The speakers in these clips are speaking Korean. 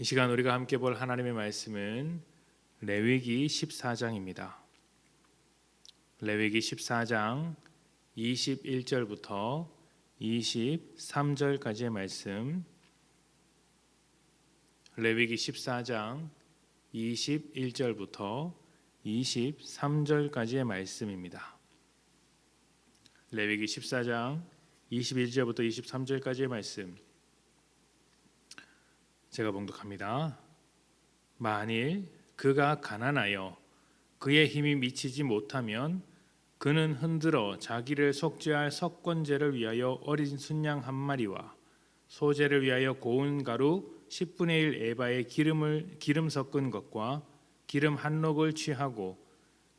이 시간 우리가 함께 볼 하나님의 말씀은 레위기 14장입니다. 레위기 14장 21절부터 23절까지의 말씀, 레위기 14장 21절부터 23절까지의 말씀입니다. 레위기 14장 21절부터 23절까지의 말씀, 제가 봉독합니다. 만일 그가 가난하여 그의 힘이 미치지 못하면 그는 흔들어 자기를 속죄할 석권제를 위하여 어린 순양 한 마리와 소제를 위하여 고운 가루 10분의 1 에바의 기름 섞은 것과 기름 한 록을 취하고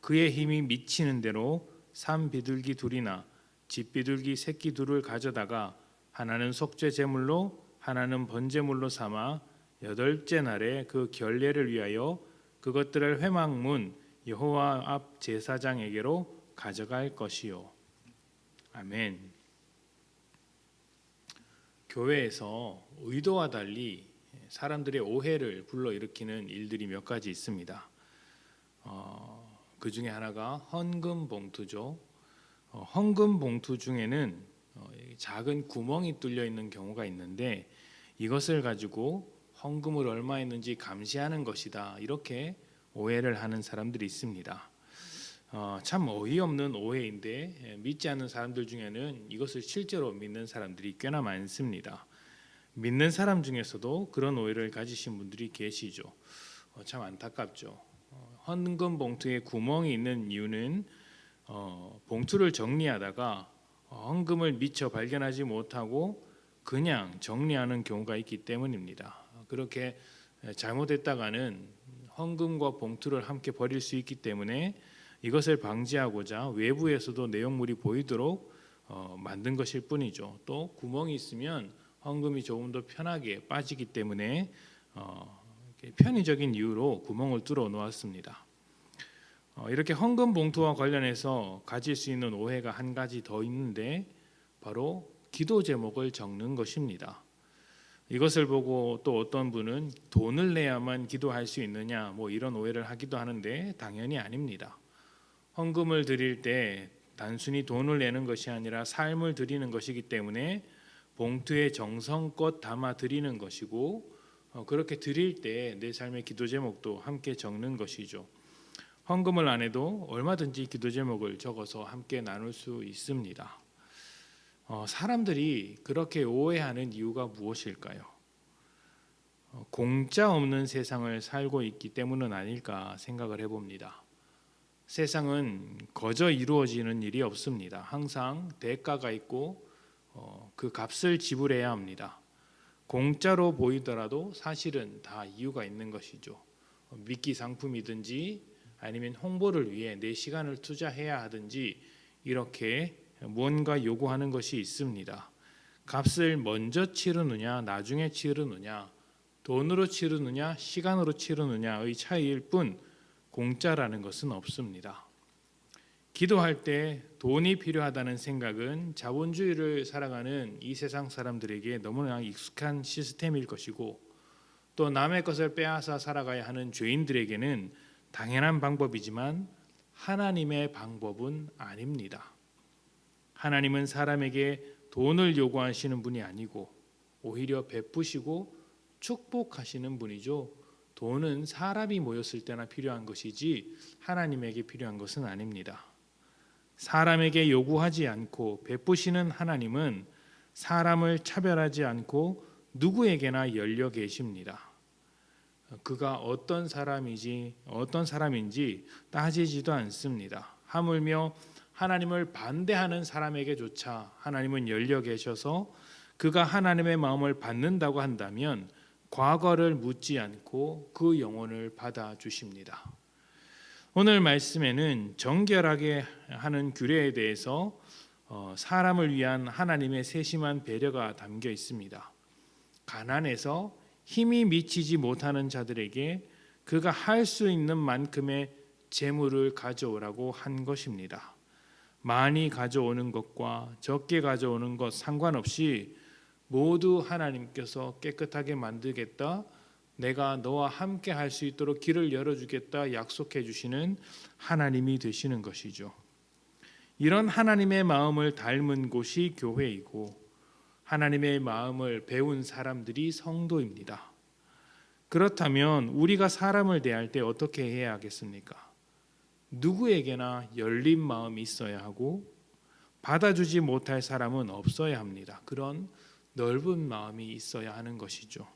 그의 힘이 미치는 대로 산 비둘기 둘이나 집비둘기 새끼 둘을 가져다가 하나는 속죄 제물로 하나는 번제물로 삼아 여덟째 날에 그 결례를 위하여 그것들을 회막문 여호와 앞 제사장에게로 가져갈 것이요. 아멘. 교회에서 의도와 달리 사람들의 오해를 불러일으키는 일들이 몇 가지 있습니다. 그 중에 하나가 헌금 봉투죠. 헌금 봉투 중에는 작은 구멍이 뚫려 있는 경우가 있는데 이것을 가지고 헌금을 얼마 했는지 감시하는 것이다, 이렇게 오해를 하는 사람들이 있습니다. 참 어이없는 오해인데 믿지 않는 사람들 중에는 이것을 실제로 믿는 사람들이 꽤나 많습니다. 믿는 사람 중에서도 그런 오해를 가지신 분들이 계시죠. 참 안타깝죠. 헌금 봉투에 구멍이 있는 이유는 봉투를 정리하다가 헌금을 미처 발견하지 못하고 그냥 정리하는 경우가 있기 때문입니다. 그렇게 잘못했다가는 헌금과 봉투를 함께 버릴 수 있기 때문에 이것을 방지하고자 외부에서도 내용물이 보이도록 만든 것일 뿐이죠. 또 구멍이 있으면 헌금이 조금 더 편하게 빠지기 때문에 편의적인 이유로 구멍을 뚫어 놓았습니다. 이렇게 헌금 봉투와 관련해서 가질 수 있는 오해가 한 가지 더 있는데 바로 기도 제목을 적는 것입니다. 이것을 보고 또 어떤 분은 돈을 내야만 기도할 수 있느냐, 이런 오해를 하기도 하는데 당연히 아닙니다. 헌금을 드릴 때 단순히 돈을 내는 것이 아니라 삶을 드리는 것이기 때문에 봉투에 정성껏 담아 드리는 것이고, 그렇게 드릴 때 내 삶의 기도 제목도 함께 적는 것이죠. 헌금을 안 해도 얼마든지 기도 제목을 적어서 함께 나눌 수 있습니다. 사람들이 그렇게 오해하는 이유가 무엇일까요? 공짜 없는 세상을 살고 있기 때문은 아닐까 생각을 해봅니다. 세상은 거저 이루어지는 일이 없습니다. 항상 대가가 있고 그 값을 지불해야 합니다. 공짜로 보이더라도 사실은 다 이유가 있는 것이죠. 미끼 상품이든지 아니면 홍보를 위해 내 시간을 투자해야 하든지 이렇게 무언가 요구하는 것이 있습니다. 값을 먼저 치르느냐 나중에 치르느냐, 돈으로 치르느냐 시간으로 치르느냐의 차이일 뿐 공짜라는 것은 없습니다. 기도할 때 돈이 필요하다는 생각은 자본주의를 살아가는 이 세상 사람들에게 너무나 익숙한 시스템일 것이고, 또 남의 것을 빼앗아 살아가야 하는 죄인들에게는 당연한 방법이지만 하나님의 방법은 아닙니다. 하나님은 사람에게 돈을 요구하시는 분이 아니고 오히려 베푸시고 축복하시는 분이죠. 돈은 사람이 모였을 때나 필요한 것이지 하나님에게 필요한 것은 아닙니다. 사람에게 요구하지 않고 베푸시는 하나님은 사람을 차별하지 않고 누구에게나 열려 계십니다. 그가 어떤 사람인지 따지지도 않습니다. 하물며 하나님을 반대하는 사람에게조차 하나님은 열려 계셔서 그가 하나님의 마음을 받는다고 한다면 과거를 묻지 않고 그 영혼을 받아주십니다. 오늘 말씀에는 정결하게 하는 규례에 대해서 사람을 위한 하나님의 세심한 배려가 담겨 있습니다. 가난해서 힘이 미치지 못하는 자들에게 그가 할 수 있는 만큼의 재물을 가져오라고 한 것입니다. 많이 가져오는 것과 적게 가져오는 것 상관없이 모두 하나님께서 깨끗하게 만들겠다, 내가 너와 함께 할 수 있도록 길을 열어주겠다 약속해 주시는 하나님이 되시는 것이죠. 이런 하나님의 마음을 닮은 곳이 교회이고 하나님의 마음을 배운 사람들이 성도입니다. 그렇다면 우리가 사람을 대할 때 어떻게 해야 하겠습니까? 누구에게나 열린 마음이 있어야 하고 받아주지 못할 사람은 없어야 합니다. 그런 넓은 마음이 있어야 하는 것이죠.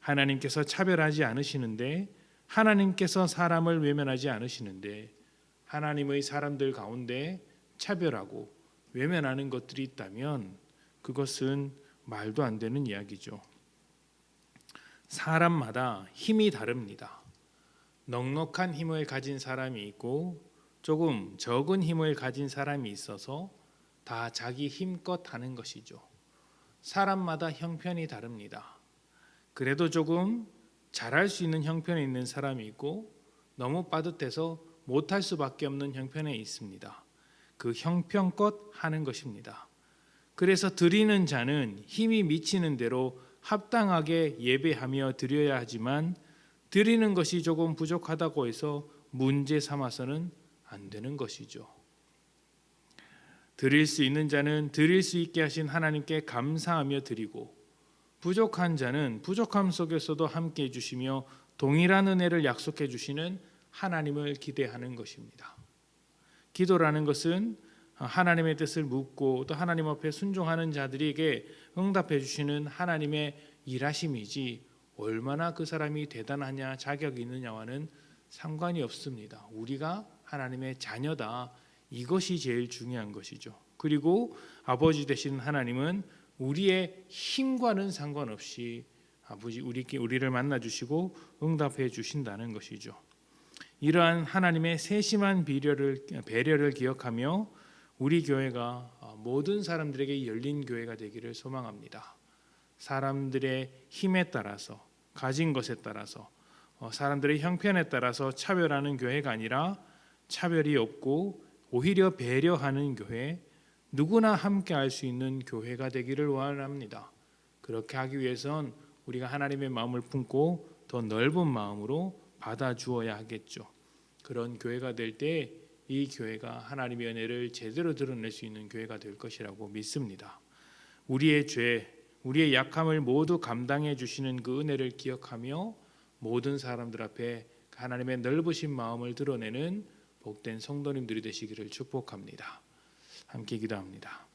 하나님께서 차별하지 않으시는데, 하나님께서 사람을 외면하지 않으시는데, 하나님의 사람들 가운데 차별하고 외면하는 것들이 있다면 그것은 말도 안 되는 이야기죠. 사람마다 힘이 다릅니다. 넉넉한 힘을 가진 사람이 있고 조금 적은 힘을 가진 사람이 있어서 다 자기 힘껏 하는 것이죠. 사람마다 형편이 다릅니다. 그래도 조금 잘할 수 있는 형편에 있는 사람이 있고 너무 빠듯해서 못할 수밖에 없는 형편에 있습니다. 그 형편껏 하는 것입니다. 그래서 드리는 자는 힘이 미치는 대로 합당하게 예배하며 드려야 하지만 드리는 것이 조금 부족하다고 해서 문제 삼아서는 안 되는 것이죠. 드릴 수 있는 자는 드릴 수 있게 하신 하나님께 감사하며 드리고 부족한 자는 부족함 속에서도 함께 해주시며 동일한 은혜를 약속해 주시는 하나님을 기대하는 것입니다. 기도라는 것은 하나님의 뜻을 묻고 또 하나님 앞에 순종하는 자들에게 응답해 주시는 하나님의 일하심이지 얼마나 그 사람이 대단하냐 자격이 있느냐와는 상관이 없습니다. 우리가 하나님의 자녀다, 이것이 제일 중요한 것이죠. 그리고 아버지 되시는 하나님은 우리의 힘과는 상관없이 아버지 우리를 만나 주시고 응답해 주신다는 것이죠. 이러한 하나님의 세심한 배려를 기억하며 우리 교회가 모든 사람들에게 열린 교회가 되기를 소망합니다. 사람들의 힘에 따라서, 가진 것에 따라서, 사람들의 형편에 따라서 차별하는 교회가 아니라 차별이 없고 오히려 배려하는 교회, 누구나 함께 할 수 있는 교회가 되기를 원합니다. 그렇게 하기 위해선 우리가 하나님의 마음을 품고 더 넓은 마음으로 받아주어야 하겠죠. 그런 교회가 될 때 이 교회가 하나님의 은혜를 제대로 드러낼 수 있는 교회가 될 것이라고 믿습니다. 우리의 죄, 우리의 약함을 모두 감당해 주시는 그 은혜를 기억하며 모든 사람들 앞에 하나님의 넓으신 마음을 드러내는 복된 성도님들이 되시기를 축복합니다. 함께 기도합니다.